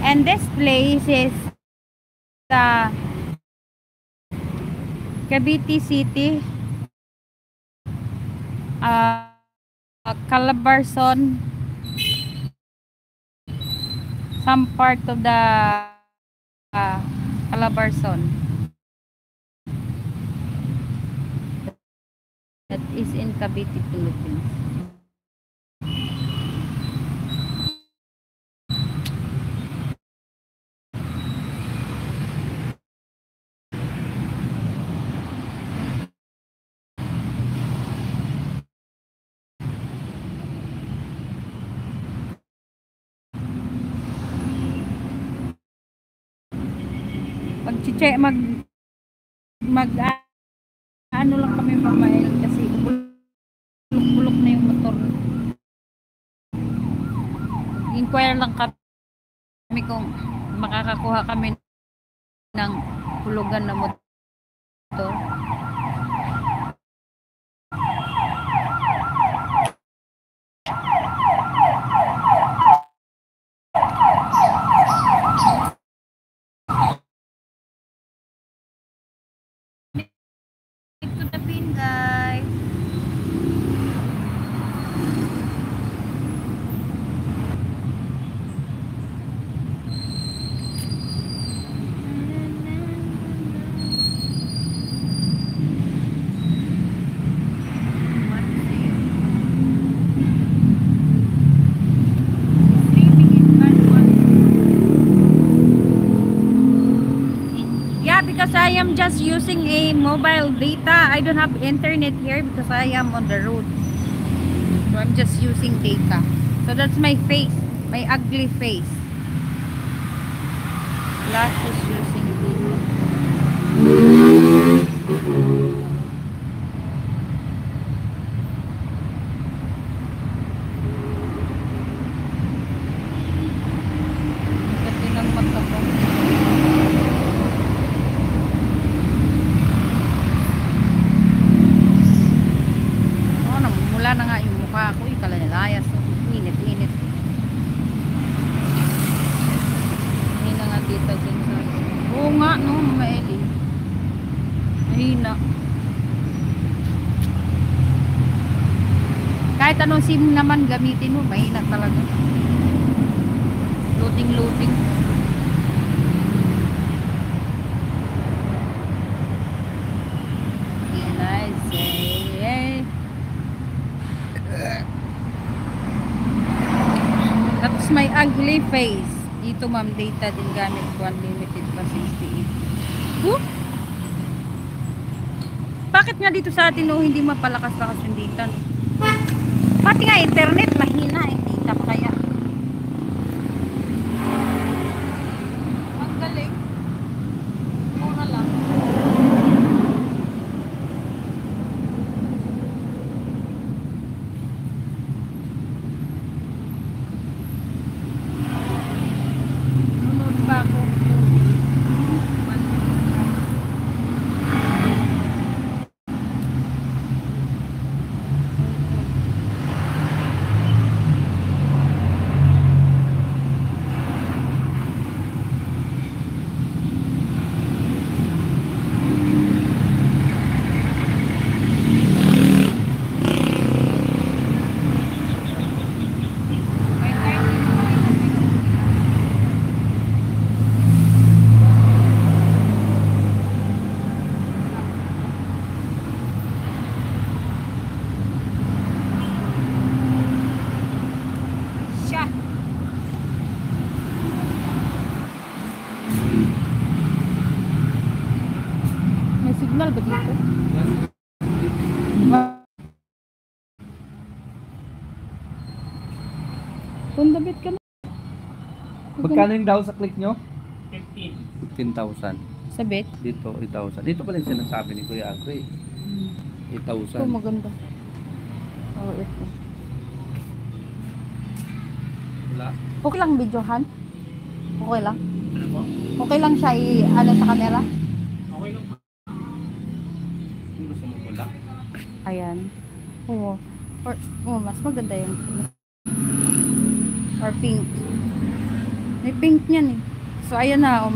And this place is the Cavite City, Calabarzon, some part of the Calabarzon that is in Cavite, Philippines. Mag-check, ano lang kami mamail kasi bulok na yung motor. Inquire lang kami kung makakakuha kami ng hulugan na motor. Ito na pin, guys. Because I am just using a mobile data. I don't have internet here because I am on the road. So I'm just using data. So that's my face, my ugly face. Last is using data. Kasi ng mata ko. Wala na nga yung mukha ko, ikalalayas, init-init. Hindi na nga dito sa... Oo nga, no, mga Eli. Mahina. Kahit anong SIM naman gamitin mo, mahina talaga. Loading. That's my ugly face. Dito ma'am, data din gamit ko, unlimited pa 68. Bakit nga dito sa atin hindi mapalakas-lakas yung data? Pati nga internet, mahina yung data pa kaya. Ang galing. Mura lang. Signal ba dito? Kundabit ka na. Magkano yung daw sa click nyo? 15,000. Sa bet? Dito, 8,000. Dito pala yung sinasabi ni Kuya Agro eh. 8,000. Ito maganda. Oh, ito. Wala. Okay lang videohan? Okay lang? Okay lang siya ano sa camera? Okay lang. Kung gusto mo wala. Ayan. Oo. Or, mas maganda yung or pink. May pink niyan eh. So, ayan na,